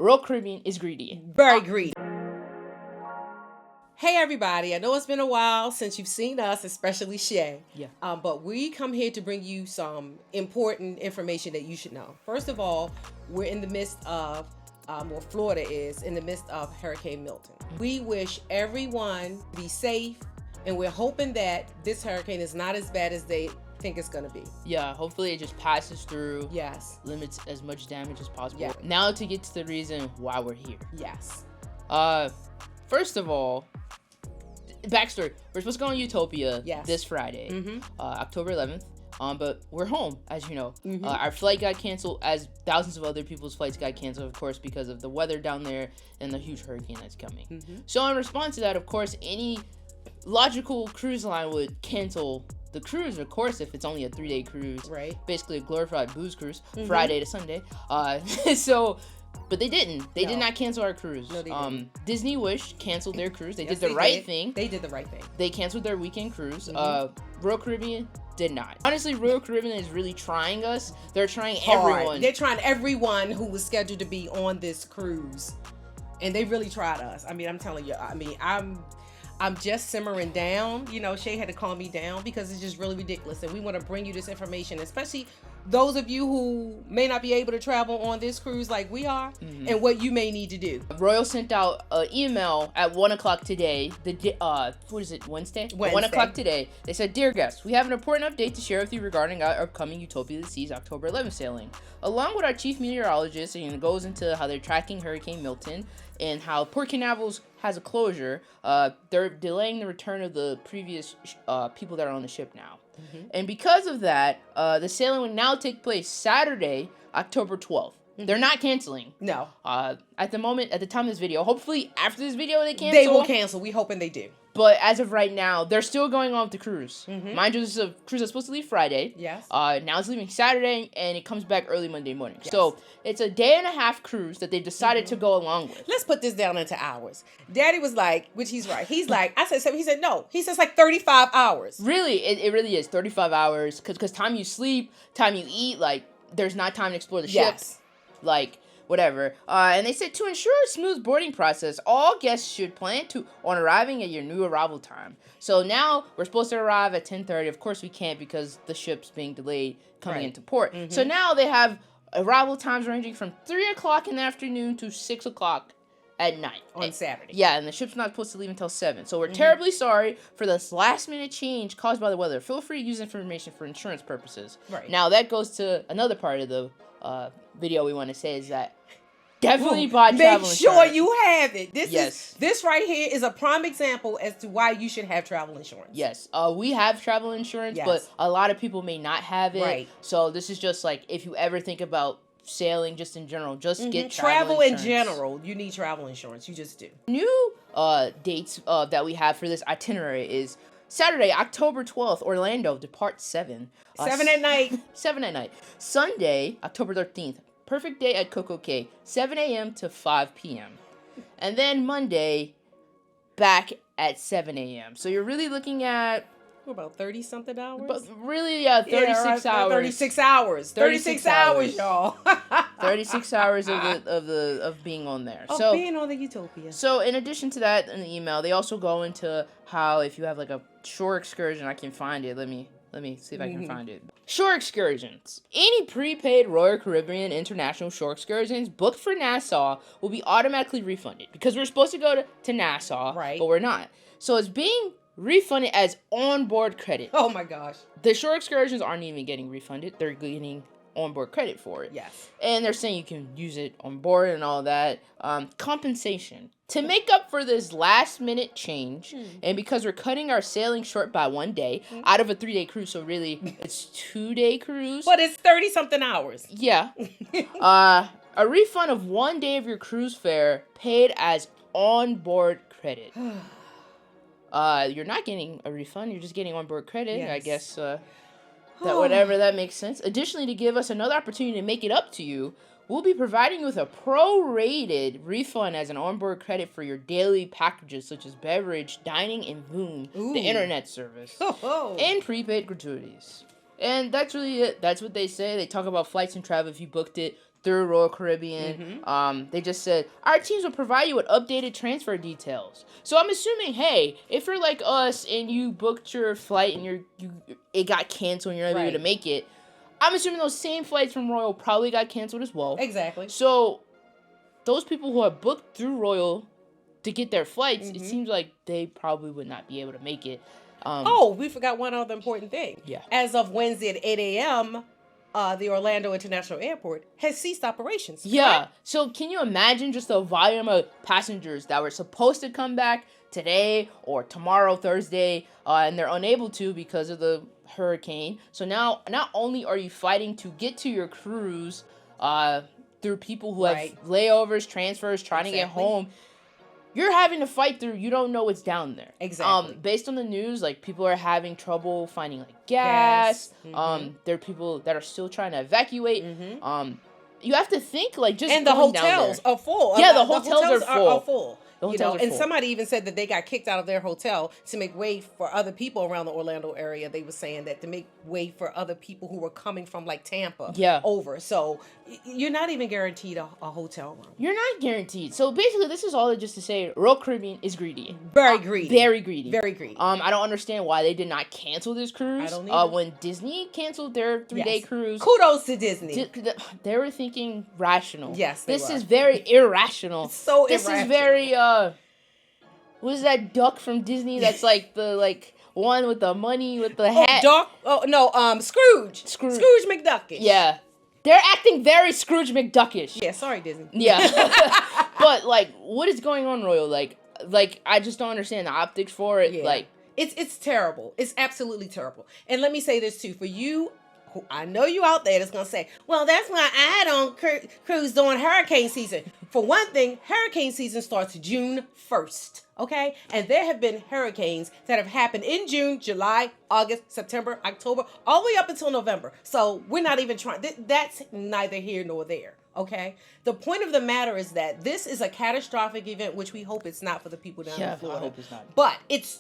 Royal Caribbean is greedy. Very greedy. Hey everybody, I know it's been a while since you've seen us, especially Shay. Yeah. But we come here to bring you some important information that you should know. First of all, we're in the midst of, Florida is in the midst of Hurricane Milton. We wish everyone to be safe, and we're hoping that this hurricane is not as bad as they think it's gonna be. Yeah, hopefully it just passes through. Yes. Limits as much damage as possible. Yeah. Now to get to the reason why we're here. Yes. First of all, backstory. We're supposed to go on Utopia this Friday, October 11th. But we're home, as you know. Our flight got canceled, as thousands of other people's flights got canceled, of course, because of the weather down there and the huge hurricane that's coming. So in response to that, of course, any logical cruise line would cancel the cruise, of course, if it's only a 3-day cruise. Right. Basically a glorified booze cruise, Friday to Sunday. But they didn't. They did not cancel our cruise. No, they didn't. Disney Wish canceled their cruise. They Yes, did the right thing. They did the right thing. They canceled their weekend cruise. Royal Caribbean did not. Honestly, Royal Caribbean is really trying us. They're trying everyone. They're trying everyone who was scheduled to be on this cruise. And they really tried us. I mean, I'm telling you, I'm just simmering down. You know, Shay had to calm me down because it's just really ridiculous. And we want to bring you this information, especially those of you who may not be able to travel on this cruise like we are, and what you may need to do. Royal sent out an email at 1 o'clock today. What is it, Wednesday? 1 o'clock today. They said, "Dear guests, we have an important update to share with you regarding our upcoming Utopia of the Seas October 11th sailing. Along with our chief meteorologist, and it goes into how they're tracking Hurricane Milton and how Port Canaveral has a closure. They're delaying the return of the previous people that are on the ship now. And because of that, the sailing will now take place Saturday, October 12th. They're not canceling. No. At the time of this video, hopefully after this video they cancel. They will cancel. We hoping they do. But as of right now, they're still going on with the cruise. Mind you, this is a cruise that's supposed to leave Friday. Yes. Now it's leaving Saturday, and it comes back early Monday morning. Yes. So it's a day and a half cruise that they've decided to go along with. Let's put this down into hours. Daddy was like, which he's right. He's like, I said 7. He said, no. He says like 35 hours. Really, it really is 35 hours. Because time you sleep, time you eat, like, there's not time to explore the ship. Like, whatever. And they said to ensure a smooth boarding process, all guests should plan on arriving at your new arrival time. So now we're supposed to arrive at 10:30. Of course we can't because the ship's being delayed coming into port. So now they have arrival times ranging from 3 o'clock in the afternoon to 6 o'clock at night. On Saturday. Yeah, and the ship's not supposed to leave until 7. So we're terribly sorry for this last minute change caused by the weather. Feel free to use information for insurance purposes. Right. Now that goes to another part of the video we want to say is that definitely buy travel insurance. Make sure you have it. This right here is a prime example as to why you should have travel insurance. Yes. We have travel insurance, but a lot of people may not have it. Right. So this is just like, if you ever think about sailing just in general, just get travel insurance. In general, you need travel insurance. You just do. New dates that we have for this itinerary is Saturday, October 12th, Orlando, depart 7. 7 at night. 7 at night. Sunday, October 13th, perfect day at Coco Cay, 7 a.m. to 5 p.m. And then Monday, back at 7 a.m. So you're really looking at... about 30-something hours? But really, 36 hours. 36 hours. 36 hours, y'all. 36 hours of being on there. Of being on the Utopia. So in addition to that, in the email, they also go into how if you have like a shore excursion, I can find it. Let me see if I can find it. Shore excursions. Any prepaid Royal Caribbean international shore excursions booked for Nassau will be automatically refunded because we're supposed to go to Nassau, but we're not. So it's being refunded as onboard credit. Oh my gosh. The shore excursions aren't even getting refunded. They're getting onboard credit for it. Yes. And they're saying you can use it on board and all that. Compensation. To make up for this last minute change, and because we're cutting our sailing short by 1 day out of a 3-day cruise, so really it's 2-day cruise. But it's 30-something hours. Yeah. A refund of 1 day of your cruise fare paid as onboard credit. You're not getting a refund, you're just getting onboard credit. Yes. I guess that whatever that makes sense. Additionally, to give us another opportunity to make it up to you, we'll be providing you with a prorated refund as an onboard credit for your daily packages such as beverage, dining, and Voom, the internet service, and prepaid gratuities. And that's really it. That's what they say. They talk about flights and travel if you booked it through Royal Caribbean. They just said, our teams will provide you with updated transfer details. So I'm assuming, hey, if you're like us and you booked your flight and it got canceled and you're not able to make it, I'm assuming those same flights from Royal probably got canceled as well. Exactly. So those people who are booked through Royal to get their flights, it seems like they probably would not be able to make it. We forgot one other important thing. Yeah. As of Wednesday at 8 a.m., the Orlando International Airport has ceased operations. Yeah. Right? So can you imagine just the volume of passengers that were supposed to come back today or tomorrow, Thursday, and they're unable to because of the hurricane. So now, not only are you fighting to get to your cruise through people who have layovers, transfers, trying to get home, you're having to fight through, you don't know what's down there. Exactly. Based on the news, like, people are having trouble finding, like, gas. There are people that are still trying to evacuate. You have to think, like, just and the hotels are full. Yeah, the hotels are full. And somebody even said that they got kicked out of their hotel to make way for other people around the Orlando area. They were saying that to make way for other people who were coming from like Tampa over. So you're not even guaranteed a hotel room. You're not guaranteed. So basically, this is all just to say Royal Caribbean is greedy. Very greedy. Very greedy. Very greedy. I don't understand why they did not cancel this cruise. I don't either. When Disney canceled their 3-day cruise. Kudos to Disney. They were thinking rational. Yes, this is very irrational. It's so this irrational. Is very what is that duck from Disney that's like the one with the money with the hat? Duck? Oh no, Scrooge. Scrooge McDuckish. Yeah. They're acting very Scrooge McDuckish. Yeah, sorry, Disney. Yeah. But what is going on, Royal? Like I just don't understand the optics for it. Yeah. It's terrible. It's absolutely terrible. And let me say this too, for you, I know you out there that's going to say, well, that's why I don't cruise during hurricane season. For one thing, hurricane season starts June 1st, okay? And there have been hurricanes that have happened in June, July, August, September, October, all the way up until November. So we're not even trying. That's neither here nor there, okay? The point of the matter is that this is a catastrophic event, which we hope it's not for the people down in Florida. I hope it's not. But it's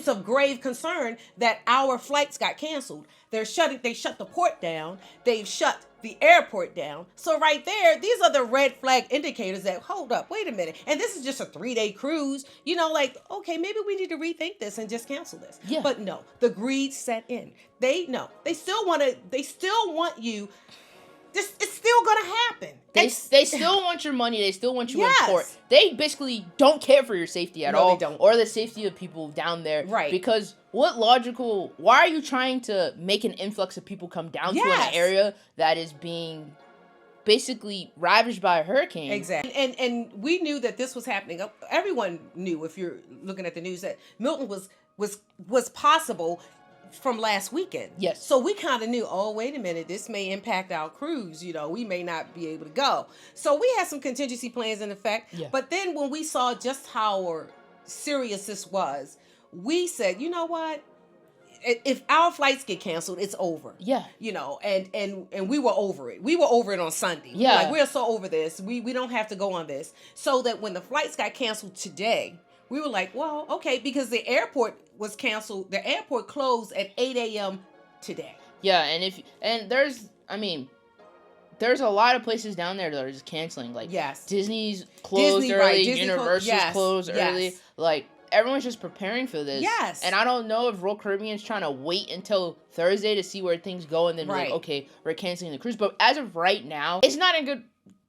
of grave concern that our flights got canceled. They shut the port down. They've shut the airport down. So right there, these are the red flag indicators that, hold up, wait a minute. And this is just a 3-day cruise. Okay, maybe we need to rethink this and just cancel this. Yeah. But no, the greed set in. They still want you. It's still gonna happen. They still want your money. They still want you in port. They basically don't care for your safety at all, they don't. or the safety of people down there. Right. Because why are you trying to make an influx of people come down to an area that is being basically ravaged by a hurricane? Exactly. And we knew that this was happening. Everyone knew, if you're looking at the news, that Milton was possible from last weekend. Yes. So we kind of knew, oh, wait a minute, this may impact our cruise. We may not be able to go. So we had some contingency plans in effect. Yeah. But then when we saw just how serious this was, we said, you know what? If our flights get canceled, it's over. Yeah. And we were over it. We were over it on Sunday. Yeah. We're so over this. We don't have to go on this. So that when the flights got canceled today, we were like, well, okay, because the airport was canceled. The airport closed at 8 a.m. today. Yeah, and there's a lot of places down there that are just canceling. Disney's closed early, Universal's closed early. Everyone's just preparing for this. Yes. And I don't know if Royal Caribbean's trying to wait until Thursday to see where things go and then be like, okay, we're canceling the cruise. But as of right now, it's not a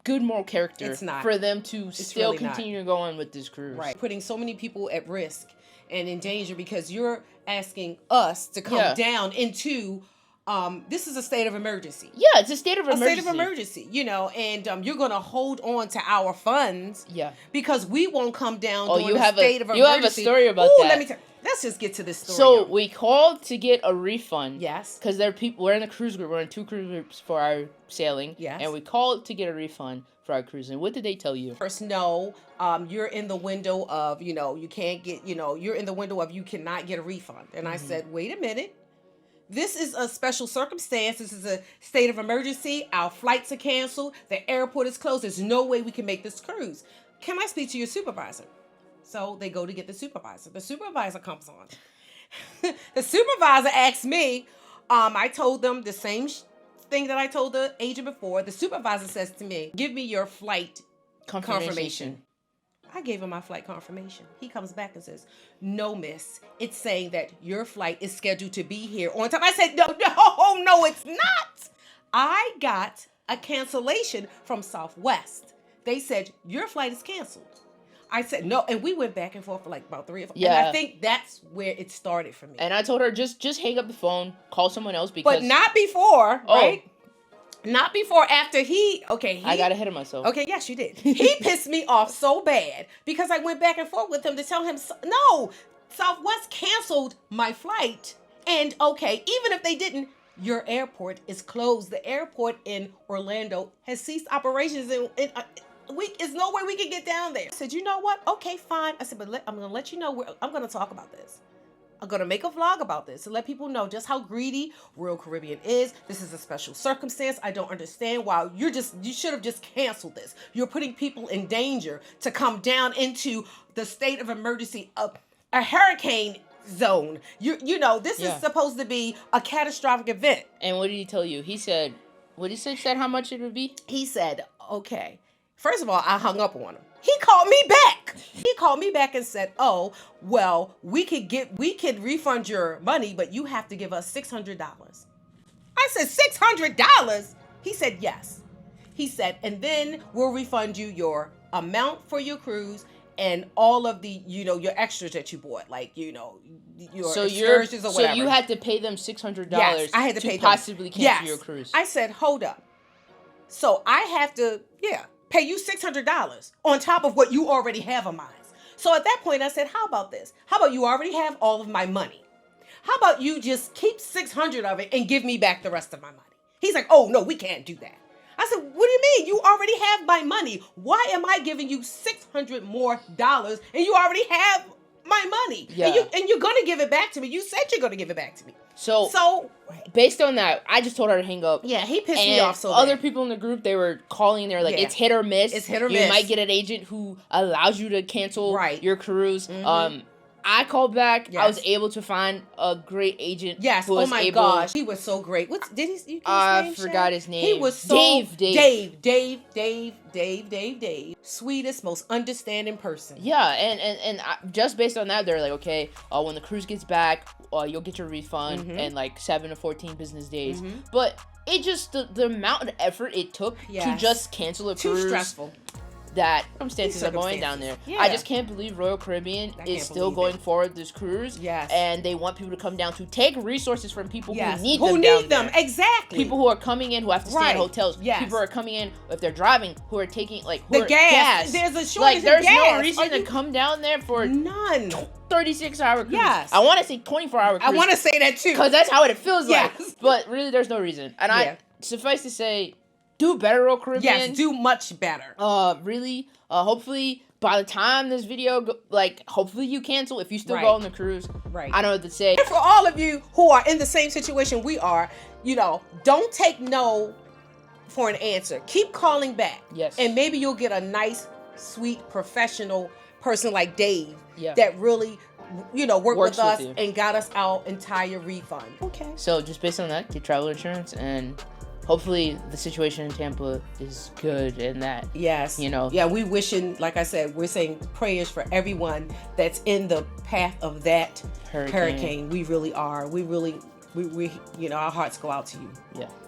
good moral character for them to still continue going with this cruise. Right. Putting so many people at risk and in danger because you're asking us to come down into this is a state of emergency. Yeah, it's a state of emergency. A state of emergency, and you're going to hold on to our funds because we won't come down during a state of emergency. You have a story about that. Let's just get to this story. So we called to get a refund. Yes. Because there are people, we're in a cruise group. We're in 2 cruise groups for our sailing. Yes. And we called to get a refund for our cruise. And what did they tell you? First, no, you're in the window of, you can't get, you're in the window of you cannot get a refund. And I said, wait a minute. This is a special circumstance. This is a state of emergency. Our flights are canceled. The airport is closed. There's no way we can make this cruise. Can I speak to your supervisor? So they go to get the supervisor. The supervisor comes on. The supervisor asks me, I told them the same thing that I told the agent before, the supervisor says to me, give me your flight confirmation. I gave him my flight confirmation. He comes back and says, no, miss, it's saying that your flight is scheduled to be here on time. I said, no, it's not. I got a cancellation from Southwest. They said, your flight is canceled. I said, no. And we went back and forth for like about 3 or 4. Yeah. And I think that's where it started for me. And I told her, just hang up the phone, call someone else because... But not before, right? Not before, after I got ahead of myself. Okay, yes, you did. He pissed me off so bad because I went back and forth with him to tell him, no, Southwest canceled my flight. And okay, even if they didn't, your airport is closed. The airport in Orlando has ceased operations there's no way we can get down there. I said, you know what? Okay, fine. I said, but I'm going to let you know, I'm going to talk about this. I'm going to make a vlog about this to let people know just how greedy Royal Caribbean is. This is a special circumstance. I don't understand why you should have just canceled this. You're putting people in danger to come down into the state of emergency of a hurricane zone. You know, this is supposed to be a catastrophic event. And what did he tell you? He said, what did he say how much it would be? He said, okay. First of all, I hung up on him. He called me back. He called me back and said, oh, well, we could refund your money, but you have to give us $600. I said, $600? He said, yes. He said, and then we'll refund you your amount for your cruise and all of the, your extras that you bought, like, your excursions or whatever. So you had to pay them $600 yes, I had to pay possibly cancel your cruise. I said, hold up. So I have to, pay you $600 on top of what you already have of mine. So at that point, I said, how about this? How about you already have all of my money? How about you just keep $600 of it and give me back the rest of my money? He's like, oh, no, we can't do that. I said, what do you mean? You already have my money. Why am I giving you $600 more and you already have my money? Yeah. And you're going to give it back to me. You said you're going to give it back to me. So based on that, I just told her to hang up. Yeah, he pissed me off so other bad. people in the group, they were calling. They were like, it's hit or miss. It's hit or miss. You might get an agent who allows you to cancel your cruise. Mm-hmm. I called back. Yes. I was able to find a great agent. Yes. Who was gosh, he was so great. I forgot his name. He was so Dave. Sweetest, most understanding person. Yeah, and just based on that, they're like, okay, when the cruise gets back, you'll get your refund in like 7 to 14 business days. Mm-hmm. But it just the amount of effort it took to just cancel a cruise. Too stressful. That circumstances are going down there. Yeah. I just can't believe Royal Caribbean is still going forward this cruise. Yes. And they want people to come down to take resources from people who need them. Exactly. People who are coming in who have to stay in hotels. Yes. People who are coming in if they're driving who are taking the gas. There's a shortage of gas. There's no reason to come down there for none. 36-hour cruise. Yes. I want to say 24-hour cruise. I want to say that too. Because that's how it feels like. But really there's no reason. And I suffice to say, do better, Royal Caribbean. Yes, do much better. Really. Hopefully, by the time this video, hopefully you cancel if you still go on the cruise. Right. I don't know what to say. And for all of you who are in the same situation we are, don't take no for an answer. Keep calling back. Yes. And maybe you'll get a nice, sweet, professional person like Dave that really, worked with us and got us our entire refund. Okay. So just based on that, get travel insurance and... hopefully the situation in Tampa is good and that, Yeah, we wishing, like I said, we're saying prayers for everyone that's in the path of that hurricane. We really are. We our hearts go out to you. Yeah.